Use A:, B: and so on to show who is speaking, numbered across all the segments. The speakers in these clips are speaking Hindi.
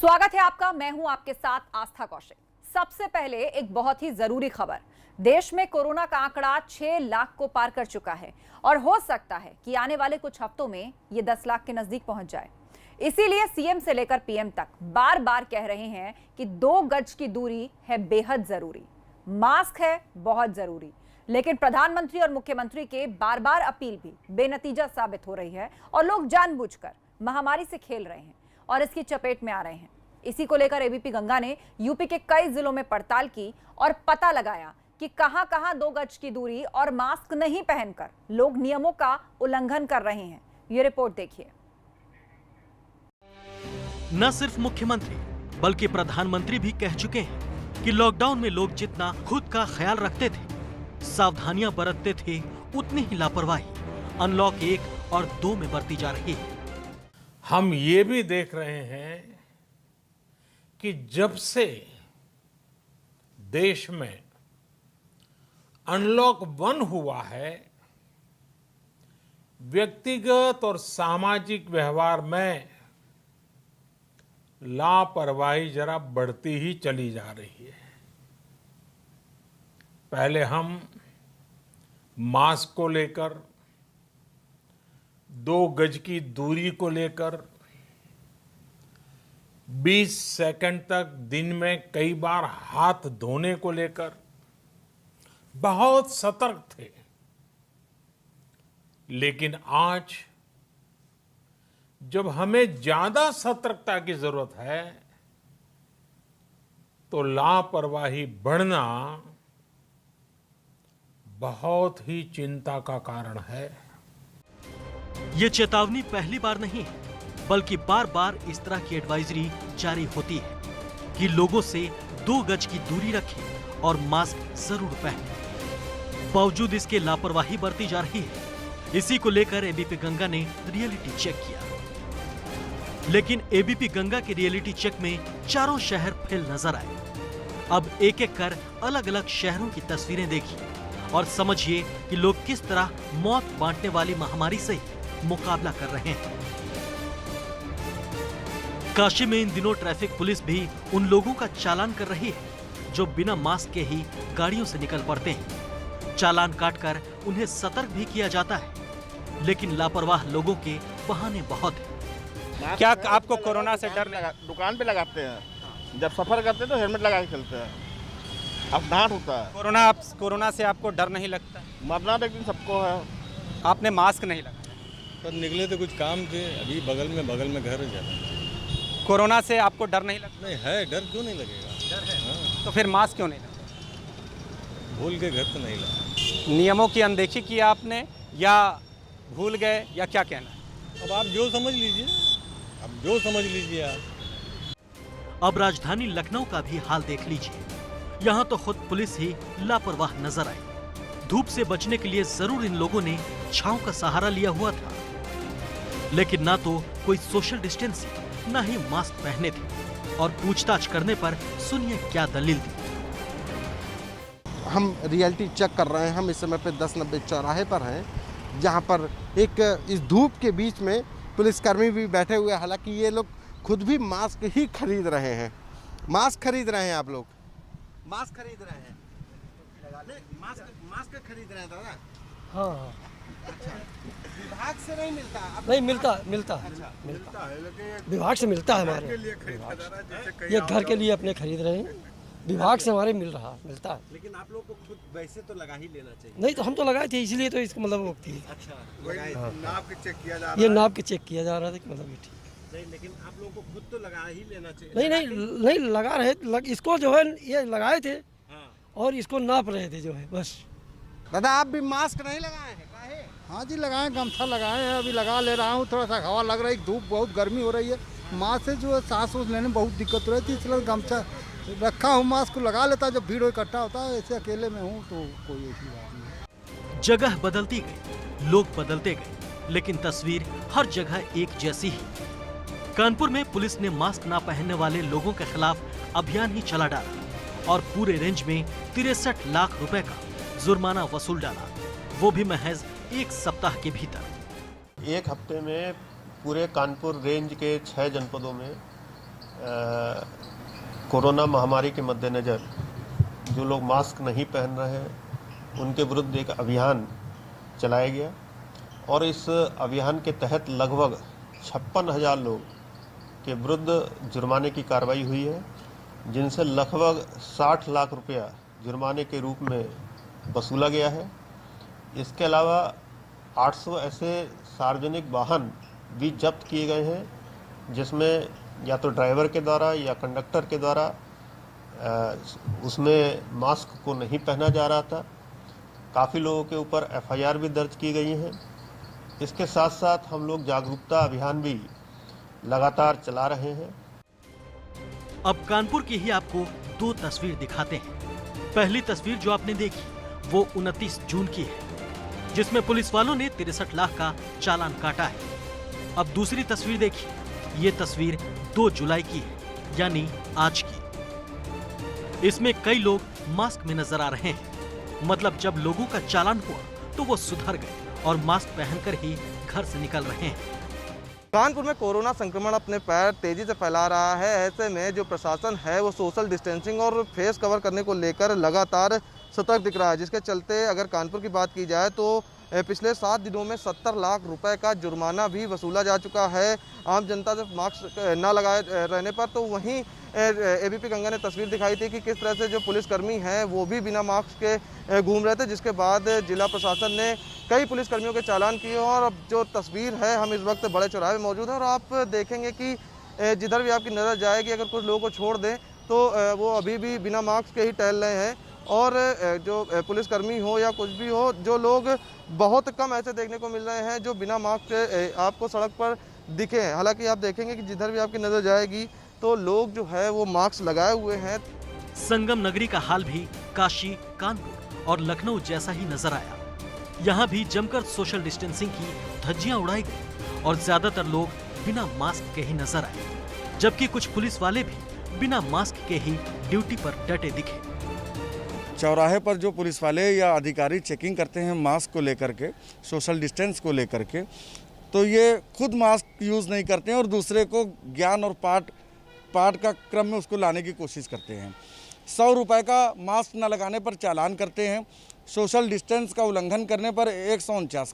A: स्वागत है आपका। मैं हूं आपके साथ आस्था कौशिक। सबसे पहले एक बहुत ही जरूरी खबर। देश में कोरोना का आंकड़ा 6 लाख को पार कर चुका है और हो सकता है कि आने वाले कुछ हफ्तों में ये 10 लाख के नजदीक पहुंच जाए। इसीलिए सीएम से लेकर पीएम तक बार बार कह रहे हैं कि 2 गज की दूरी है बेहद जरूरी, मास्क है बहुत जरूरी। लेकिन प्रधानमंत्री और मुख्यमंत्री के बार बार अपील भी बेनतीजा साबित हो रही है और लोग जानबूझकर महामारी से खेल रहे हैं और इसकी चपेट में आ रहे हैं। इसी को लेकर एबीपी गंगा ने यूपी के कई जिलों में पड़ताल की और पता लगाया कि कहां-कहां 2 गज की दूरी और मास्क नहीं पहनकर लोग नियमों का उल्लंघन कर रहे हैं। ये रिपोर्ट देखिए।
B: न सिर्फ मुख्यमंत्री बल्कि प्रधानमंत्री भी कह चुके हैं कि लॉकडाउन में लोग जितना खुद का ख्याल रखते थे, सावधानियां बरतते थे, उतनी ही लापरवाही अनलॉक 1 और 2 में बरती जा रही है।
C: हम ये भी देख रहे हैं कि जब से देश में अनलॉक 1 हुआ है, व्यक्तिगत और सामाजिक व्यवहार में लापरवाही जरा बढ़ती ही चली जा रही है। पहले हम मास्क को लेकर, 2 गज की दूरी को लेकर 20 सेकंड तक दिन में कई बार हाथ धोने को लेकर बहुत सतर्क थे। लेकिन आज जब हमें ज्यादा सतर्कता की जरूरत है तो लापरवाही बढ़ना बहुत ही चिंता का कारण है।
B: ये चेतावनी पहली बार नहीं है, बल्कि बार बार इस तरह की एडवाइजरी जारी होती है कि लोगों से 2 गज की दूरी रखें और मास्क जरूर पहनें। बावजूद इसके लापरवाही बरती जा रही है। इसी को लेकर एबीपी गंगा ने रियलिटी चेक किया। लेकिन एबीपी गंगा के रियलिटी चेक में चारों शहर फेल नजर आए। अब एक एक कर अलग अलग शहरों की तस्वीरें देखिए और समझिए कि लोग किस तरह मौत बांटने वाली महामारी से मुकाबला कर रहे हैं। काशी में इन दिनों ट्रैफिक पुलिस भी उन लोगों का चालान कर रही है जो बिना मास्क के ही गाड़ियों से निकल पड़ते हैं। चालान काटकर उन्हें सतर्क भी किया जाता है, लेकिन लापरवाह लोगों के बहाने बहुत हैं।
D: क्या आपको कोरोना से डर लगा? दुकान पे लगाते हैं, जब सफर करते हैं तो हेलमेट लगा के चलते हैं। अब डांट होता है।
E: कोरोना से आपको डर नहीं लगता?
D: मरना तो एक दिन सबको है।
E: आपने मास्क नहीं लगाया
F: पर निकले तो कुछ काम थे, अभी बगल में घर जाना।
E: कोरोना से आपको डर नहीं लगता?
F: नहीं है, डर क्यों नहीं लगेगा?
E: डर है। हाँ। तो फिर मास्क क्यों नहीं लगा?
F: भूल के घर तो नहीं लगा।
E: नियमों की अनदेखी की आपने या भूल गए या क्या कहना है?
F: अब आप जो समझ लीजिए आप।
B: अब राजधानी लखनऊ का भी हाल देख लीजिए। यहाँ तो खुद पुलिस ही लापरवाह नजर आई। धूप से बचने के लिए जरूर इन लोगों ने छांव का सहारा लिया हुआ था, लेकिन ना तो कोई सोशल डिस्टेंसिंग, ना ही मास्क पहने थे। और पूछताछ करने पर सुनिए क्या दलील दी।
G: हम रियलिटी चेक कर रहे हैं। हम इस समय पे 1090 चौराहे पर हैं, जहां पर एक इस धूप के बीच में पुलिसकर्मी भी बैठे हुए हैं। हालांकि ये लोग खुद भी मास्क ही खरीद रहे हैं। मास्क खरीद रहे हैं। आप लोग मास्क खरीद रहे हैं? मास्क खरीद रहे हैं दादा?
H: हाँ।
G: अच्छा, विभाग से नहीं मिलता?
H: नहीं मिलता
G: अच्छा, मिलता है, लेकिन
H: विभाग से मिलता है हमारे। ये घर के लिए अपने खरीद रहे हैं, विभाग से हमारे मिलता है।
G: लेकिन आप लोग को खुद वैसे तो लगा ही लेना चाहिए।
H: नहीं तो हम तो लगाए थे, इसलिए तो इसका मतलब वो थी।
G: अच्छा, नाप के चेक किया जा रहा है।
H: ये नाप के चेक किया जा रहा था कि मतलब ये ठीक
G: नहीं, लेकिन आप लोगों को खुद तो लगा ही लेना चाहिए।
H: नहीं लगा रहे इसको जो है ये लगाए थे और इसको नाप रहे थे जो है बस।
G: दादा आप भी मास्क नहीं लगाए हैं? काहे?
I: हाँ जी लगाए, गमछा लगाए हैं, अभी लगा ले रहा हूँ। थोड़ा सा हवा लग रहा है, धूप बहुत गर्मी हो रही है। मास्क से जो है सांस लेने में बहुत दिक्कत हो रही थी, इसलिए गमछा रखा हूँ। मास्क को लगा लेता जब भीड़ इकट्ठा होता है। ऐसे अकेले में हूँ तो कोई ऐसी बात नहीं।
B: जगह बदलती गई, लोग बदलते गए, लेकिन तस्वीर हर जगह एक जैसी ही। कानपुर में पुलिस ने मास्क ना पहनने वाले लोगों के खिलाफ अभियान ही चला डाला और पूरे रेंज में 63 लाख रुपए का जुर्माना वसूल डाला, वो भी महज 1 सप्ताह के भीतर।
J: एक हफ्ते में पूरे कानपुर रेंज के 6 जनपदों में कोरोना महामारी के मद्देनज़र जो लोग मास्क नहीं पहन रहे हैं उनके विरुद्ध एक अभियान चलाया गया और इस अभियान के तहत लगभग 56,000 लोग के विरुद्ध जुर्माने की कार्रवाई हुई है, जिनसे लगभग 60 लाख रुपया जुर्माने के रूप में वसूला गया है। इसके अलावा 800 ऐसे सार्वजनिक वाहन भी जब्त किए गए हैं, जिसमें या तो ड्राइवर के द्वारा या कंडक्टर के द्वारा उसमें मास्क को नहीं पहना जा रहा था। काफ़ी लोगों के ऊपर FIR भी दर्ज की गई हैं। इसके साथ साथ हम लोग जागरूकता अभियान भी लगातार चला रहे हैं।
B: अब कानपुर की ही आपको 2 तस्वीर दिखाते हैं। पहली तस्वीर जो आपने देखी वो 29 जून की है, जिसमें पुलिस वालों ने 63 लाख का चालान काटा है। अब दूसरी तस्वीर देखिए, ये तस्वीर 2 जुलाई की है, यानी आज की। इसमें कई लोग मास्क में नजर आ रहे हैं। मतलब जब लोगों का चालान हुआ तो वो सुधर गए और मास्क पहनकर ही घर से निकल रहे हैं।
K: कानपुर में कोरोना संक्रमण अपने पैर तेजी से फैला रहा है। ऐसे में जो प्रशासन है वो सोशल डिस्टेंसिंग और फेस कवर करने को लेकर लगातार सतर्क दिख रहा है, जिसके चलते अगर कानपुर की बात की जाए तो पिछले 7 दिनों में 70 लाख रुपए का जुर्माना भी वसूला जा चुका है आम जनता से मास्क न लगाए रहने पर। तो वहीं ABP गंगा ने तस्वीर दिखाई थी कि किस तरह से जो पुलिसकर्मी हैं वो भी बिना मास्क के घूम रहे थे, जिसके बाद जिला प्रशासन ने कई पुलिसकर्मियों के चालान किए। और अब जो तस्वीर है, हम इस वक्त बड़े चौराहे में मौजूद हैं और आप देखेंगे कि जिधर भी आपकी नज़र जाएगी, अगर कुछ लोगों को छोड़ दें तो वो अभी भी बिना मास्क के ही टहल रहे हैं। और जो पुलिसकर्मी हो या कुछ भी हो, जो लोग बहुत कम ऐसे देखने को मिल रहे हैं जो बिना मास्क के आपको सड़क पर दिखे हैं। हालांकि आप देखेंगे कि जिधर भी आपकी नज़र जाएगी तो लोग जो है वो मास्क लगाए हुए हैं।
B: संगम नगरी का हाल भी काशी, कानपुर और लखनऊ जैसा ही नजर आया। यहाँ भी जमकर सोशल डिस्टेंसिंग की धज्जियां उड़ाई गई और ज्यादातर लोग बिना मास्क के ही नजर आए, जबकि कुछ पुलिस वाले भी बिना मास्क के ही ड्यूटी पर डटे दिखे।
L: चौराहे पर जो पुलिस वाले या अधिकारी चेकिंग करते हैं मास्क को लेकर के, सोशल डिस्टेंस को लेकर के, तो ये खुद मास्क यूज़ नहीं करते हैं और दूसरे को ज्ञान और पाठ का क्रम में उसको लाने की कोशिश करते हैं। 100 रुपये का मास्क न लगाने पर चालान करते हैं। सोशल डिस्टेंस का उल्लंघन करने पर 139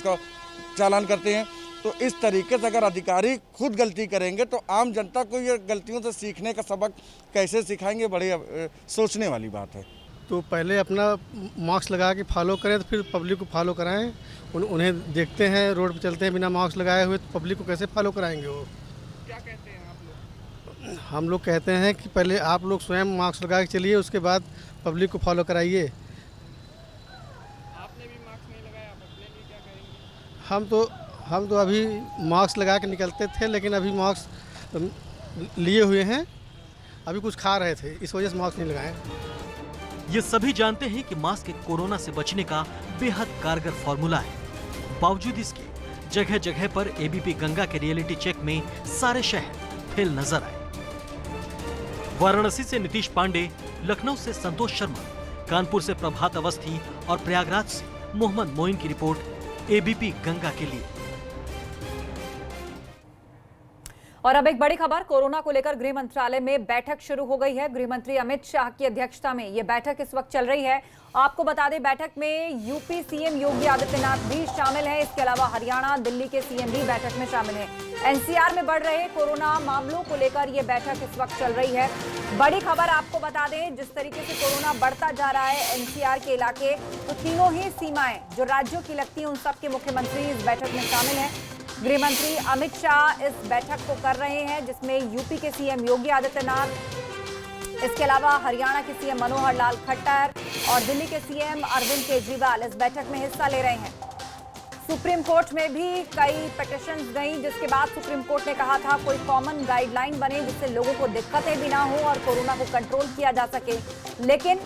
L: का चालान करते हैं। तो इस तरीके से अगर अधिकारी खुद गलती करेंगे तो आम जनता को ये गलतियों से सीखने का सबक कैसे सिखाएंगे, बड़े सोचने वाली बात है।
I: तो पहले अपना मास्क लगा के फॉलो करें तो फिर पब्लिक को फॉलो कराएं। उन्हें देखते हैं रोड पर चलते हैं बिना मास्क लगाए हुए, तो पब्लिक को कैसे फॉलो कराएंगे वो?
K: क्या कहते हैं आप लोग?
I: हम लोग कहते हैं कि पहले आप लोग स्वयं मास्क लगा के चलिए, उसके बाद पब्लिक को फॉलो कराइए।
K: आपने भी मास्क नहीं लगाया, आप अपने लिए क्या कहेंगे?
I: हम तो अभी मास्क लगा के निकलते थे, लेकिन अभी मास्क लिए हुए हैं। अभी कुछ खा रहे थे, इस वजह से मास्क नहीं लगाए।
B: ये सभी जानते हैं कि मास्क कोरोना से बचने का बेहद कारगर फॉर्मूला है। बावजूद इसके जगह जगह पर ABP गंगा के रियलिटी चेक में सारे शहर फेल नजर आए। वाराणसी से नीतीश पांडे, लखनऊ से संतोष शर्मा, कानपुर से प्रभात अवस्थी और प्रयागराज से मोहम्मद मोइन की रिपोर्ट ABP गंगा के लिए।
A: और अब एक बड़ी खबर, कोरोना को लेकर गृह मंत्रालय में बैठक शुरू हो गई है। गृह मंत्री अमित शाह की अध्यक्षता में ये बैठक इस वक्त चल रही है। आपको बता दें, बैठक में यूपी CM योगी आदित्यनाथ भी शामिल हैं। इसके अलावा हरियाणा, दिल्ली के CM भी बैठक में शामिल हैं। NCR में बढ़ रहे कोरोना मामलों को लेकर ये बैठक इस वक्त चल रही है। बड़ी खबर आपको बता दें, जिस तरीके से कोरोना बढ़ता जा रहा है NCR के इलाके, तो तीनों ही सीमाएं जो राज्यों की लगती हैं उन सबके मुख्यमंत्री इस बैठक में शामिल हैं। गृह मंत्री अमित शाह इस बैठक को कर रहे हैं, जिसमें यूपी के CM योगी आदित्यनाथ, इसके अलावा हरियाणा के CM मनोहर लाल खट्टर और दिल्ली के CM अरविंद केजरीवाल इस बैठक में हिस्सा ले रहे हैं। सुप्रीम कोर्ट में भी कई पिटीशंस गई, जिसके बाद सुप्रीम कोर्ट ने कहा था कोई कॉमन गाइडलाइन बने जिससे लोगों को दिक्कतें भी ना हो और कोरोना को कंट्रोल किया जा सके। लेकिन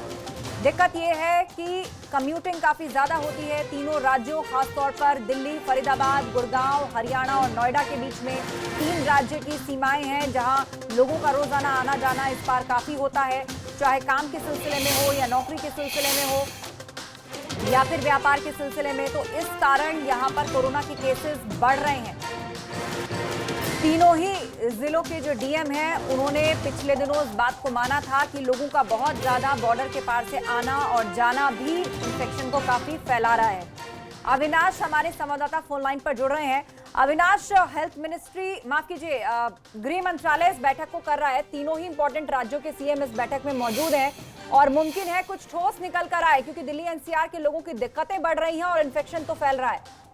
A: दिक्कत ये है कि कम्यूटिंग काफ़ी ज़्यादा होती है। तीनों राज्यों, खासतौर पर दिल्ली, फरीदाबाद, गुड़गांव, हरियाणा और नोएडा के बीच में 3 राज्य की सीमाएं हैं, जहां लोगों का रोज़ाना आना जाना इस पार काफ़ी होता है, चाहे काम के सिलसिले में हो या नौकरी के सिलसिले में हो या फिर व्यापार के सिलसिले में। तो इस कारण यहाँ पर कोरोना के केसेस बढ़ रहे हैं। तीनों ही जिलों के जो डीएम हैं उन्होंने पिछले दिनों इस बात को माना था कि लोगों का बहुत ज्यादा बॉर्डर के पार से आना और जाना भी इन्फेक्शन को काफी फैला रहा है। अविनाश हमारे संवाददाता फोन लाइन पर जुड़ रहे हैं। अविनाश, हेल्थ मिनिस्ट्री माफ कीजिए गृह मंत्रालय इस बैठक को कर रहा है, तीनों ही इंपॉर्टेंट राज्यों के सीएम इस बैठक में मौजूद हैं और मुमकिन है कुछ ठोस निकल कर आए क्योंकि दिल्ली एनसीआर के लोगों की दिक्कतें बढ़ रही हैं और इन्फेक्शन तो फैल रहा है।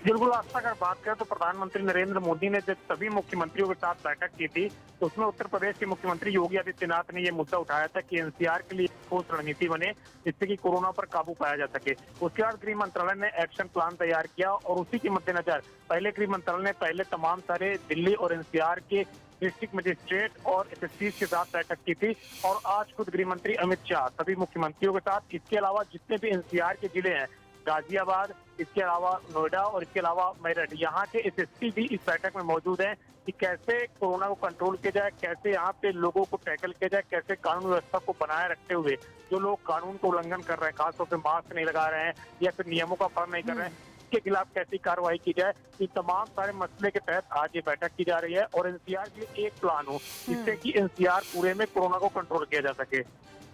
M: बिल्कुल आस्था, अगर बात करें तो प्रधानमंत्री नरेंद्र मोदी ने जब सभी मुख्यमंत्रियों के साथ बैठक की थी तो उसमें उत्तर प्रदेश के मुख्यमंत्री योगी आदित्यनाथ ने ये मुद्दा उठाया था कि एनसीआर के लिए ठोस रणनीति बने जिससे कि कोरोना पर काबू पाया जा सके। उसके बाद गृह मंत्रालय ने एक्शन प्लान तैयार किया और उसी के मद्देनजर पहले गृह मंत्रालय ने पहले तमाम सारे दिल्ली और एनसीआर के डिस्ट्रिक्ट मजिस्ट्रेट और एसएसपी के साथ बैठक की थी और आज खुद गृह मंत्री अमित शाह सभी मुख्यमंत्रियों के साथ, इसके अलावा जितने भी एनसीआर के जिले हैं गाजियाबाद, इसके अलावा नोएडा और इसके अलावा मेरठ, यहाँ के एसएसपी भी इस बैठक में मौजूद हैं कि कैसे कोरोना को कंट्रोल किया जाए, कैसे यहाँ पे लोगों को टैकल किया जाए, कैसे कानून व्यवस्था को बनाए रखते हुए जो लोग कानून को उल्लंघन कर रहे हैं, खासतौर से मास्क नहीं लगा रहे हैं या फिर नियमों का पालन नहीं कर रहे हैं, इसके खिलाफ कैसी कार्रवाई की जाए। इन तमाम सारे मसले के तहत आज ये बैठक की जा रही है और एनसीआर के लिए एक प्लान हो जिससे कि एनसीआर पूरे में कोरोना को कंट्रोल किया जा सके।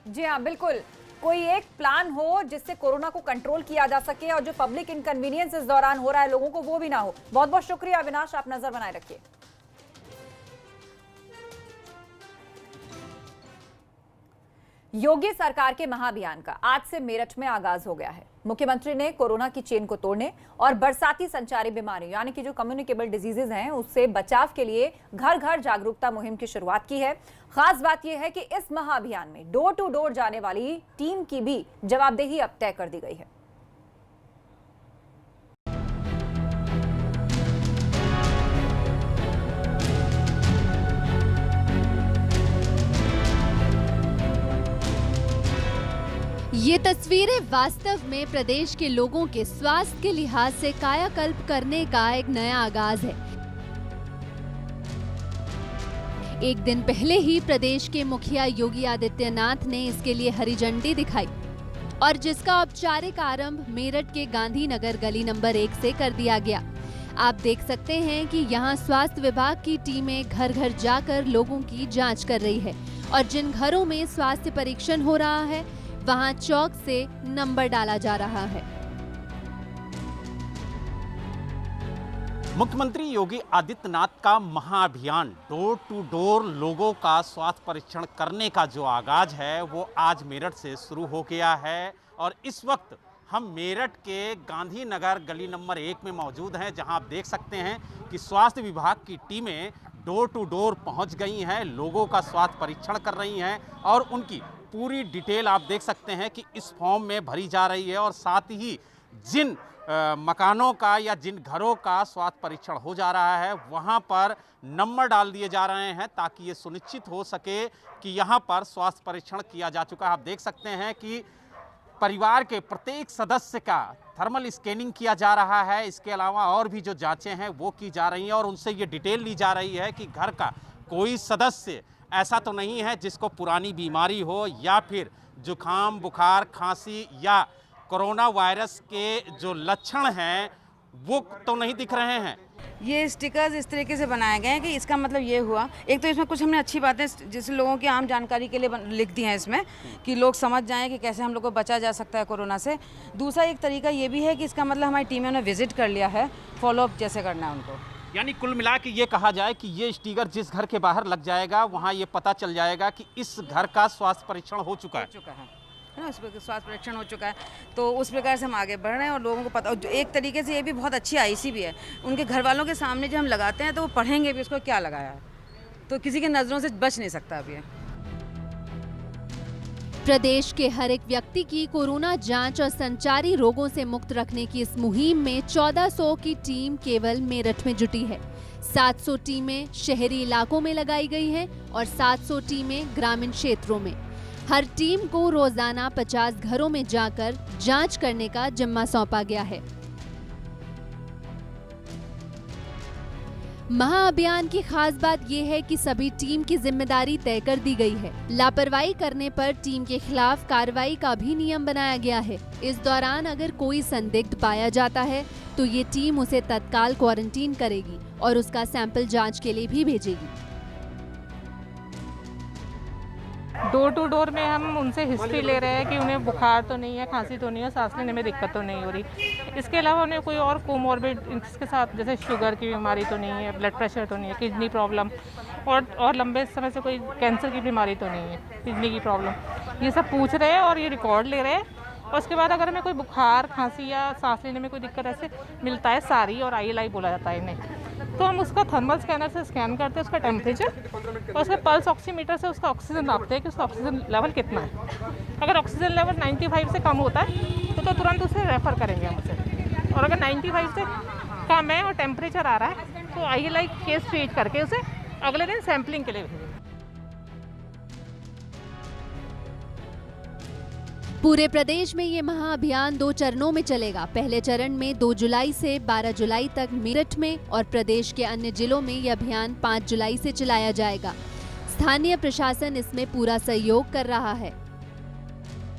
A: जी हाँ, बिल्कुल, कोई एक प्लान हो जिससे कोरोना को कंट्रोल किया जा सके और जो पब्लिक इनकन्वीनियंस इस दौरान हो रहा है लोगों को वो भी ना हो। बहुत बहुत शुक्रिया अविनाश, आप नजर बनाए रखिए। योगी सरकार के महाअभियान का आज से मेरठ में आगाज हो गया है। मुख्यमंत्री ने कोरोना की चेन को तोड़ने और बरसाती संचारी बीमारियों यानी कि जो कम्युनिकेबल डिजीजेज हैं उससे बचाव के लिए घर घर जागरूकता मुहिम की शुरुआत की है। खास बात यह है कि इस महाअभियान में डोर टू डोर जाने वाली टीम की भी जवाबदेही अब तय कर दी गई है।
N: ये तस्वीरें वास्तव में प्रदेश के लोगों के स्वास्थ्य के लिहाज से कायाकल्प करने का एक नया आगाज है। एक दिन पहले ही प्रदेश के मुखिया योगी आदित्यनाथ ने इसके लिए हरी झंडी दिखाई और जिसका औपचारिक आरंभ मेरठ के गांधीनगर गली नंबर 1 से कर दिया गया। आप देख सकते हैं कि यहाँ स्वास्थ्य विभाग की टीमें घर घर जाकर लोगों की जांच कर रही है और जिन घरों में स्वास्थ्य परीक्षण हो रहा है वहां चौक से नंबर डाला जा रहा है।
E: मुख्यमंत्री योगी आदित्यनाथ का महाअभियान डोर टू डोर लोगों का स्वास्थ्य परीक्षण करने का जो आगाज है वो आज मेरठ से शुरू हो गया है और इस वक्त हम मेरठ के गांधीनगर गली नंबर 1 में मौजूद हैं जहां आप देख सकते हैं कि स्वास्थ्य विभाग की टीमें डोर टू डोर पहुंच गई हैं, लोगों का स्वास्थ्य परीक्षण कर रही हैं और उनकी पूरी डिटेल आप देख सकते हैं कि इस फॉर्म में भरी जा रही है और साथ ही जिन मकानों का या जिन घरों का स्वास्थ्य परीक्षण हो जा रहा है वहां पर नंबर डाल दिए जा रहे हैं ताकि ये सुनिश्चित हो सके कि यहां पर स्वास्थ्य परीक्षण किया जा चुका है। आप देख सकते हैं कि परिवार के प्रत्येक सदस्य का थर्मल स्कैनिंग किया जा रहा है। इसके अलावा और भी जो जांचें हैं वो की जा रही हैं और उनसे ये डिटेल ली जा रही है कि घर का कोई सदस्य ऐसा तो नहीं है जिसको पुरानी बीमारी हो या फिर जुकाम, बुखार, खांसी या कोरोना वायरस के जो लक्षण हैं वो तो नहीं दिख रहे हैं।
O: ये स्टिकर्स इस तरीके से बनाए गए हैं कि इसका मतलब ये हुआ, एक तो इसमें कुछ हमने अच्छी बातें जैसे लोगों की आम जानकारी के लिए लिख दी हैं इसमें कि लोग समझ जाएं कि कैसे हम लोग को बचा जा सकता है कोरोना से। दूसरा एक तरीका ये भी है कि इसका मतलब हमारी टीमें ने विजिट कर लिया है, फॉलोअप जैसे करना है उनको।
E: यानी कुल मिला के ये कहा जाए कि ये स्टिकर जिस घर के बाहर लग जाएगा वहाँ ये पता चल जाएगा कि इस घर का स्वास्थ्य परीक्षण हो चुका है
O: ना, उस पर स्वास्थ्य परीक्षण हो चुका है। तो उस प्रकार से हम आगे बढ़ रहे हैं और लोगों को पता, और एक तरीके से ये भी बहुत अच्छी आईसी भी है, उनके घर वालों के सामने जब हम लगाते हैं तो वो पढ़ेंगे भी उसको क्या लगाया है, तो किसी की नज़रों से बच नहीं सकता अभी।
N: प्रदेश के हर एक व्यक्ति की कोरोना जांच और संचारी रोगों से मुक्त रखने की इस मुहिम में 1400 की टीम केवल मेरठ में जुटी है। 700 टीमें शहरी इलाकों में लगाई गई हैं और 700 टीमें ग्रामीण क्षेत्रों में। हर टीम को रोजाना 50 घरों में जाकर जांच करने का जिम्मा सौंपा गया है। महाअभियान की खास बात यह है कि सभी टीम की जिम्मेदारी तय कर दी गई है। लापरवाही करने पर टीम के खिलाफ कार्रवाई का भी नियम बनाया गया है। इस दौरान अगर कोई संदिग्ध पाया जाता है तो ये टीम उसे तत्काल क्वारंटीन करेगी और उसका सैंपल जांच के लिए भी भेजेगी।
P: डोर टू डोर में हम उनसे हिस्ट्री ले रहे हैं कि उन्हें बुखार तो नहीं है, खांसी तो नहीं है, सांस लेने में दिक्कत तो नहीं हो रही। इसके अलावा उन्हें कोई और कोमॉर्बिड इसके साथ जैसे शुगर की बीमारी तो नहीं है, ब्लड प्रेशर तो नहीं है, किडनी प्रॉब्लम और लंबे समय से कोई कैंसर की बीमारी तो नहीं है, किडनी की प्रॉब्लम, ये सब पूछ रहे हैं और ये रिकॉर्ड ले रहे हैं। और उसके बाद अगर हमें कोई बुखार, खांसी या सांस लेने में कोई दिक्कत ऐसे मिलता है, सारी और ILI बोला जाता है इन्हें, तो हम उसका थर्मल स्कैनर से स्कैन करते हैं उसका टेम्परेचर और उसके पल्स ऑक्सीमीटर से उसका ऑक्सीजन नापते हैं कि उसका ऑक्सीजन लेवल कितना है। अगर ऑक्सीजन लेवल 95 से कम होता है तो तुरंत उसे रेफ़र करेंगे हम उसे, और अगर 95 से कम है और टेम्परेचर आ रहा है तो ILI केस ट्रीट करके उसे अगले दिन सैम्पलिंग के लिए भेजेंगे।
N: पूरे प्रदेश में ये महाअभियान 2 चरणों में चलेगा। पहले चरण में 2 जुलाई से 12 जुलाई तक मेरठ में और प्रदेश के अन्य जिलों में ये अभियान 5 जुलाई से चलाया जाएगा। स्थानीय प्रशासन इसमें पूरा सहयोग कर रहा है।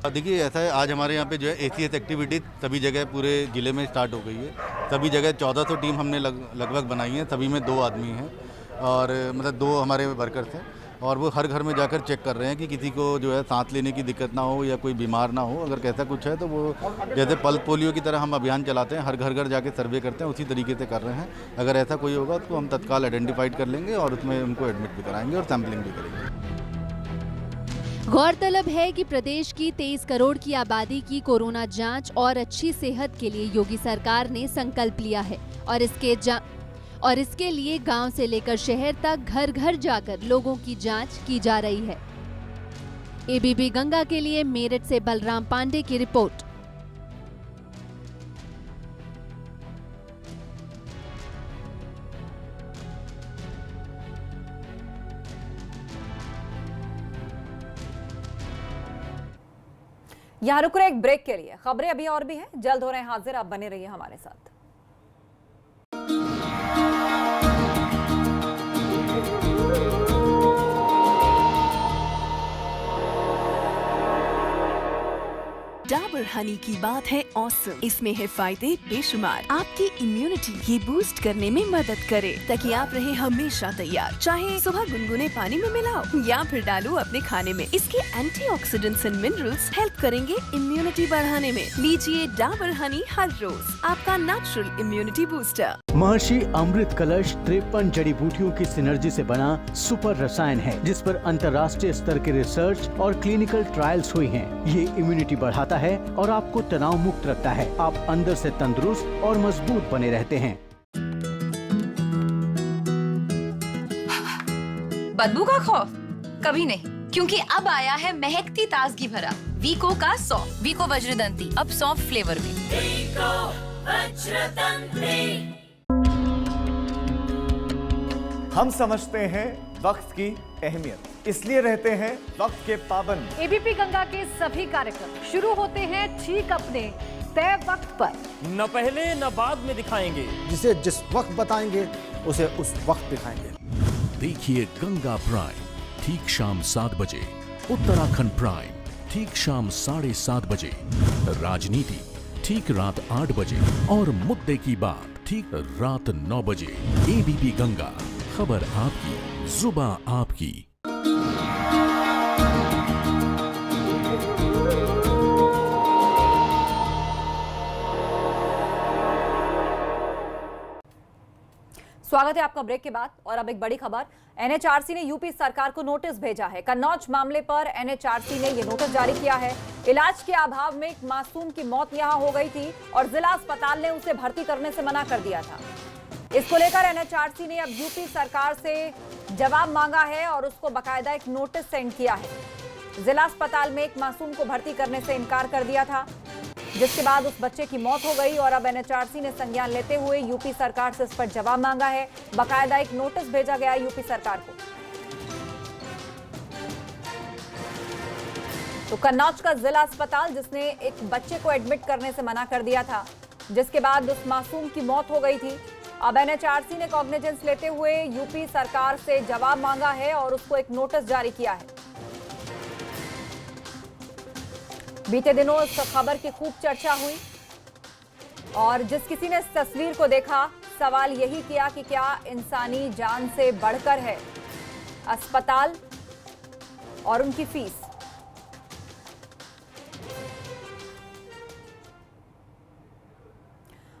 Q: देखिए ऐसा है, आज हमारे यहाँ पे जो है ACS एक्टिविटी सभी जगह पूरे ज़िले में स्टार्ट हो गई है। सभी जगह 1400 टीम हमने लगभग बनाई है। सभी में 2 आदमी हैं और मतलब 2 हमारे वर्कर्स हैं और वो हर घर में जाकर चेक कर रहे हैं कि किसी को जो है सांस लेने की दिक्कत ना हो या कोई बीमार ना हो। अगर कैसा कुछ है तो वो जैसे पल्स पोलियो की तरह हम अभियान चलाते हैं, हर घर जाके सर्वे करते हैं, उसी तरीके से कर रहे हैं। अगर ऐसा कोई होगा तो हम तत्काल आइडेंटिफाइड कर लेंगे और उसमें उनको एडमिट भी कराएंगे और सैम्पलिंग भी करेंगे।
N: गौरतलब है कि प्रदेश की 23 करोड़ की आबादी की कोरोना जांच और अच्छी सेहत के लिए योगी सरकार ने संकल्प लिया है और इसके लिए गांव से लेकर शहर तक घर घर जाकर लोगों की जांच की जा रही है। ABP गंगा के लिए मेरठ से बलराम पांडे की रिपोर्ट।
A: यहाँ रुक रहे एक ब्रेक के लिए। खबरें अभी और भी हैं, जल्द हो रहे हैं हाजिर, आप बने रहिए हमारे साथ।
R: डाबर हनी की बात है ऑसम। इसमें है फायदे बेशुमार। आपकी इम्यूनिटी ये बूस्ट करने में मदद करे ताकि आप रहे हमेशा तैयार। चाहे सुबह गुनगुने पानी में मिलाओ या फिर डालो अपने खाने में। इसके एंटीऑक्सीडेंट्स एंड मिनरल्स हेल्प करेंगे इम्यूनिटी बढ़ाने में। लीजिए डाबर हनी हर रोज, आपका नेचुरल इम्यूनिटी बूस्टर।
S: महर्षि अमृत कलश 53 जड़ी बूटियों की सिनर्जी से बना सुपर रसायन है, जिस पर अंतर्राष्ट्रीय स्तर के रिसर्च और क्लिनिकल ट्रायल्स हुई हैं। ये इम्यूनिटी बढ़ाता है और आपको तनाव मुक्त रखता है। आप अंदर से तंदुरुस्त और मजबूत बने रहते हैं।
T: बदबू का खौफ कभी नहीं, क्योंकि अब आया है महकती ताजगी भरा वीको का सौंफ। वीको वज्रदंती अब सौंफ फ्लेवर में। वीको वज्रदंती।
U: हम समझते हैं वक्त की अहमियत, इसलिए रहते हैं वक्त के पाबंद।
V: ABP गंगा के सभी कार्यक्रम शुरू होते हैं ठीक अपने तय वक्त पर।
W: न पहले न बाद में दिखाएंगे,
I: जिसे जिस वक्त बताएंगे उसे उस वक्त दिखाएंगे।
X: देखिए गंगा प्राइम ठीक शाम 7 बजे, उत्तराखंड प्राइम ठीक शाम 7:30 बजे, राजनीति ठीक रात 8 बजे और मुद्दे की बात ठीक रात 9 बजे। ABP गंगा, खबर आपकी, जुबां आपकी।
A: स्वागत है आपका ब्रेक के बाद। और अब एक बड़ी खबर, NHRC ने यूपी सरकार को नोटिस भेजा है। कन्नौज मामले पर NHRC ने ये नोटिस जारी किया है। इलाज के अभाव में एक मासूम की मौत यहां हो गई थी और जिला अस्पताल ने उसे भर्ती करने से मना कर दिया था। इसको लेकर NHRC ने अब यूपी सरकार से जवाब मांगा है और उसको बकायदा एक नोटिस सेंड किया है। जिला अस्पताल में एक मासूम को भर्ती करने से इनकार कर दिया था, जिसके बाद उस बच्चे की मौत हो गई और अब NHRC ने संज्ञान लेते हुए यूपी सरकार से इस पर जवाब मांगा है। बकायदा एक नोटिस भेजा गया है यूपी सरकार को। तो कन्नौज का जिला अस्पताल जिसने एक बच्चे को एडमिट करने से मना कर दिया था, जिसके बाद उस मासूम की मौत हो गई थी, अब NHRC ने कॉग्निजेंस लेते हुए यूपी सरकार से जवाब मांगा है और उसको एक नोटिस जारी किया है। बीते दिनों इस खबर की खूब चर्चा हुई और जिस किसी ने इस तस्वीर को देखा, सवाल यही किया कि क्या इंसानी जान से बढ़कर है अस्पताल और उनकी फीस।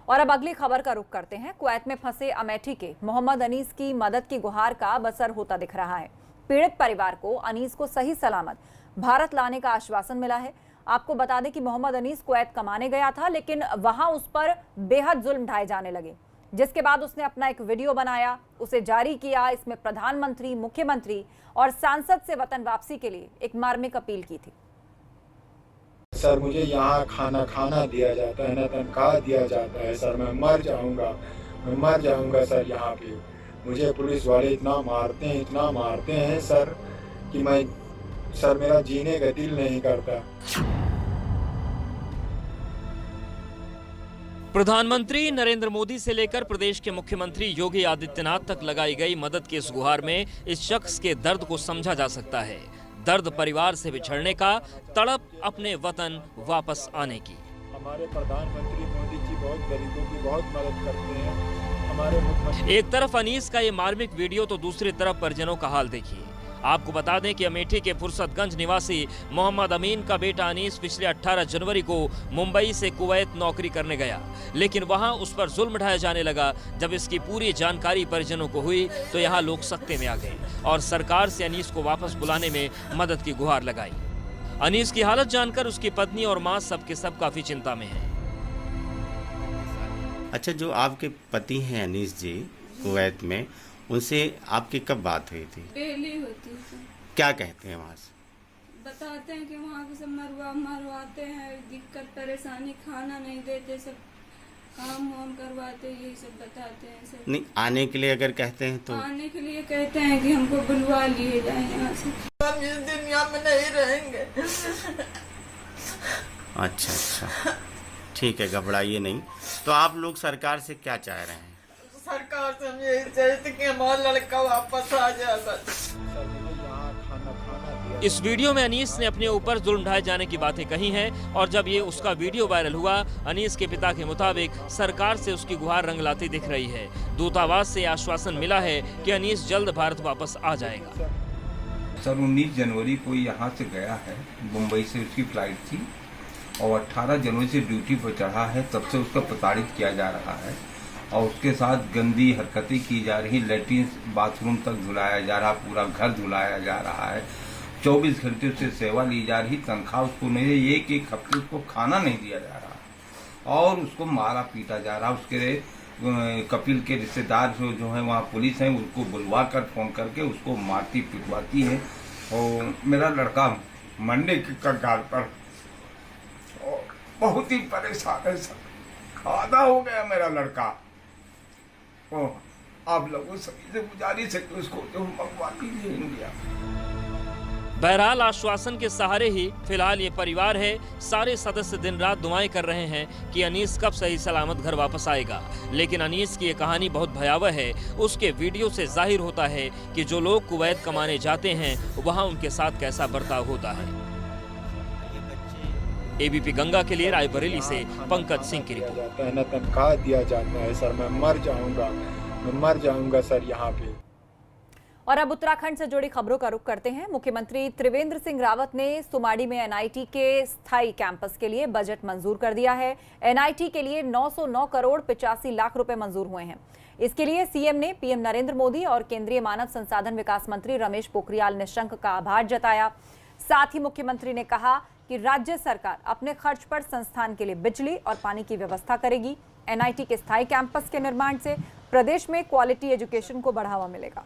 A: और अब अगली खबर का रुख करते हैं। कुवैत में फंसे अमेठी के मोहम्मद अनीस की मदद की गुहार का बसर होता दिख रहा है। पीड़ित परिवार को अनीस को सही सलामत भारत लाने का आश्वासन मिला है। आपको बता दें कि मोहम्मद अनीस कुवैत कमाने गया था, लेकिन वहां उस पर बेहद जुल्म ढाए जाने लगे, जिसके बाद उसने अपना एक वीडियो बनाया, उसे जारी किया। इसमें प्रधानमंत्री, मुख्यमंत्री और सांसद से वतन वापसी के लिए एक मार्मिक अपील की थी।
C: सर, मुझे यहाँ खाना दिया जाता है, ना तनख्वाह दिया जाता है। सर, मैं मर जाऊंगा सर। यहाँ पे मुझे पुलिस वाले इतना मारते हैं सर कि मेरा जीने का दिल नहीं करता।
W: प्रधानमंत्री नरेंद्र मोदी से लेकर प्रदेश के मुख्यमंत्री योगी आदित्यनाथ तक लगाई गई मदद की इस गुहार में इस शख्स के दर्द को समझा जा सकता है। दर्द परिवार से बिछड़ने का, तड़प अपने वतन वापस आने की।
C: हमारे प्रधानमंत्री मोदी जी बहुत गरीबों की बहुत मदद करते हैं। हमारे मुख्यमंत्री,
W: एक तरफ अनीस का ये मार्मिक वीडियो तो दूसरी तरफ परिजनों का हाल देखिए। आपको बता दें कि अमेठी के फुर्सतगंज निवासी मोहम्मद अमीन का बेटा अनीस पिछले 18 जनवरी को मुंबई से कुवैत नौकरी करने गया, लेकिन वहां उस पर जुल्म ढाया जाने लगा। जब इसकी पूरी जानकारी परिजनों को हुई तो यहां लोग सख्ते में आ गए और सरकार से अनीस को वापस बुलाने में मदद की गुहार लगाई। अनीस की हालत जानकर उसकी पत्नी और मां सबके सब काफी चिंता में है।
D: अच्छा, जो आपके पति हैं अनीस जी कुवैत में, उनसे आपकी कब बात हुई थी?
F: डेली होती है।
D: क्या कहते हैं वहाँ से?
F: बताते हैं कि वहाँ के सब मरवाते हैं, दिक्कत परेशानी, खाना नहीं देते, सब काम वाम करवाते, यही सब बताते हैं सर।
D: नहीं, आने के लिए अगर कहते हैं तो?
F: आने के लिए कहते हैं कि हमको बुलवा लिए जाए यहाँ से, हम इस दुनिया में नहीं रहेंगे।
D: अच्छा, ठीक है, घबराइए नहीं। तो आप लोग सरकार से क्या चाह रहे हैं?
F: सरकार से हम यही चाहते कि हमारा लड़का वापस आ जाए।
W: इस वीडियो में अनीस ने अपने ऊपर जुल्म ढाए जाने की बातें कही हैं और जब ये उसका वीडियो वायरल हुआ, अनीस के पिता के मुताबिक सरकार से उसकी गुहार रंग लाती दिख रही है। दूतावास से आश्वासन मिला है कि अनीस जल्द भारत वापस आ जाएगा।
H: सर, 19 जनवरी को यहाँ से गया है, मुंबई से उसकी फ्लाइट थी और 18 जनवरी से ड्यूटी पर चढ़ा है। तब से उसका प्रताड़ित किया जा रहा है और उसके साथ गंदी हरकतें की जा रही, लैट्रिन बाथरूम तक धुलाया जा रहा, पूरा घर धुलाया जा रहा है, 24 घंटे उससे सेवा ली जा रही, तनख्वाह उसको नहीं है, एक हफ्ते उसको खाना नहीं दिया जा रहा और उसको मारा पीटा जा रहा। उसके कपिल के रिश्तेदार जो है वहाँ पुलिस है, उसको बुलवा कर फोन करके उसको मारती पिटवाती है। और मेरा लड़का मरने के कगार पर बहुत ही परेशान है सर। आधा हो गया मेरा लड़का। आप लोगों सभी से गुजारिश है कि उसको जो मंगवा दीजिए इंडिया।
W: बहरहाल आश्वासन के सहारे ही फिलहाल ये परिवार है। सारे सदस्य दिन रात दुआएं कर रहे हैं कि अनीस कब सही सलामत घर वापस आएगा। लेकिन अनीस की ये कहानी बहुत भयावह है। उसके वीडियो से जाहिर होता है कि जो लोग कुवैत कमाने जाते हैं वहाँ उनके साथ कैसा बर्ताव होता है। एबीपी गंगा के लिए रायबरेली से पंकज सिंह की रिपोर्ट।
C: न तनख्वाह दिया जाता है सर, मैं मर जाऊंगा सर यहाँ पे।
A: और अब उत्तराखंड से जुड़ी खबरों का रुख करते हैं। मुख्यमंत्री त्रिवेंद्र सिंह रावत ने सुमाड़ी में एनआईटी के स्थायी कैंपस के लिए बजट मंजूर कर दिया है। एनआईटी के लिए 909 करोड़ 85 लाख रुपए मंजूर हुए हैं। इसके लिए सीएम ने पीएम नरेंद्र मोदी और केंद्रीय मानव संसाधन विकास मंत्री रमेश पोखरियाल निशंक का आभार जताया। साथ ही मुख्यमंत्री ने कहा कि राज्य सरकार अपने खर्च पर संस्थान के लिए बिजली और पानी की व्यवस्था करेगी। एनआईटी के स्थायी कैंपस के निर्माण से प्रदेश में क्वालिटी एजुकेशन को बढ़ावा मिलेगा।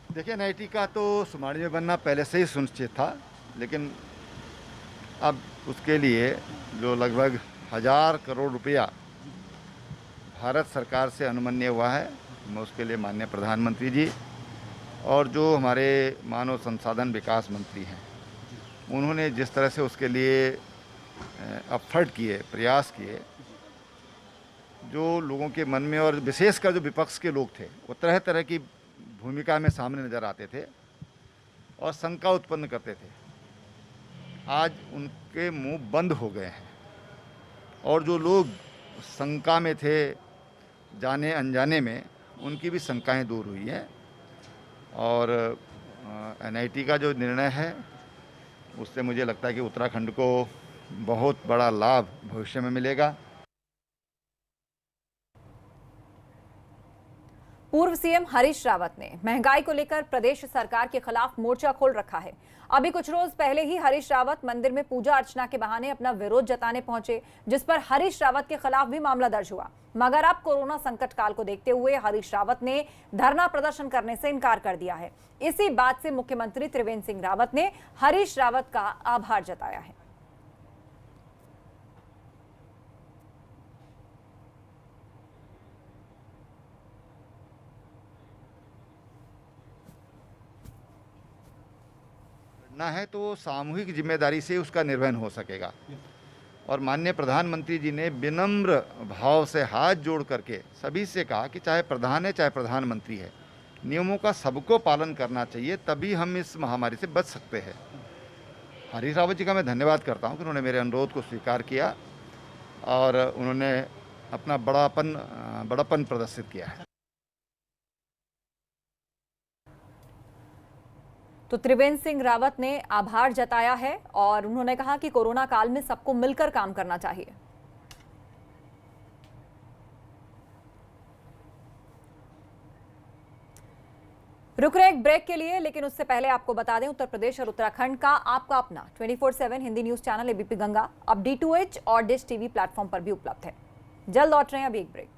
Y: देखिए, एनआईटी का तो सुमाड़ी में बनना पहले से ही सुनिश्चित था, लेकिन अब उसके लिए जो लगभग 1000 करोड़ रुपया भारत सरकार से अनुमन्य हुआ है, मैं उसके लिए माननीय प्रधानमंत्री जी और जो हमारे मानव संसाधन विकास मंत्री हैं, उन्होंने जिस तरह से उसके लिए एफर्ट किए, प्रयास किए, जो लोगों के मन में और विशेषकर जो विपक्ष के लोग थे वो तरह तरह की भूमिका में सामने नज़र आते थे और शंका उत्पन्न करते थे। आज उनके मुंह बंद हो गए हैं और जो लोग शंका में थे जाने अनजाने में, उनकी भी शंकाएं दूर हुई हैं और एनआईटी का जो निर्णय है उससे मुझे लगता है कि उत्तराखंड को बहुत बड़ा लाभ भविष्य में मिलेगा।
A: पूर्व सीएम हरीश रावत ने महंगाई को लेकर प्रदेश सरकार के खिलाफ मोर्चा खोल रखा है। अभी कुछ रोज पहले ही हरीश रावत मंदिर में पूजा अर्चना के बहाने अपना विरोध जताने पहुंचे, जिस पर हरीश रावत के खिलाफ भी मामला दर्ज हुआ। मगर अब कोरोना संकट काल को देखते हुए हरीश रावत ने धरना प्रदर्शन करने से इनकार कर दिया है। इसी बात से मुख्यमंत्री त्रिवेंद्र सिंह रावत ने हरीश रावत का आभार जताया है।
Y: ना है तो सामूहिक जिम्मेदारी से उसका निर्वहन हो सकेगा। और माननीय प्रधानमंत्री जी ने विनम्र भाव से हाथ जोड़ करके सभी से कहा कि चाहे प्रधान है चाहे प्रधानमंत्री है, नियमों का सबको पालन करना चाहिए, तभी हम इस महामारी से बच सकते हैं। हरीश रावत जी का मैं धन्यवाद करता हूं कि उन्होंने मेरे अनुरोध को स्वीकार किया और उन्होंने अपना बड़ापन प्रदर्शित किया है।
A: तो त्रिवेंद्र सिंह रावत ने आभार जताया है और उन्होंने कहा कि कोरोना काल में सबको मिलकर काम करना चाहिए। रुक रहे एक ब्रेक के लिए, लेकिन उससे पहले आपको बता दें उत्तर प्रदेश और उत्तराखंड का आपका अपना 24/7 Hindi news channel ABP Ganga अब D2H और डिश टीवी प्लेटफॉर्म पर भी उपलब्ध है। जल्द लौट रहे हैं, अभी एक ब्रेक।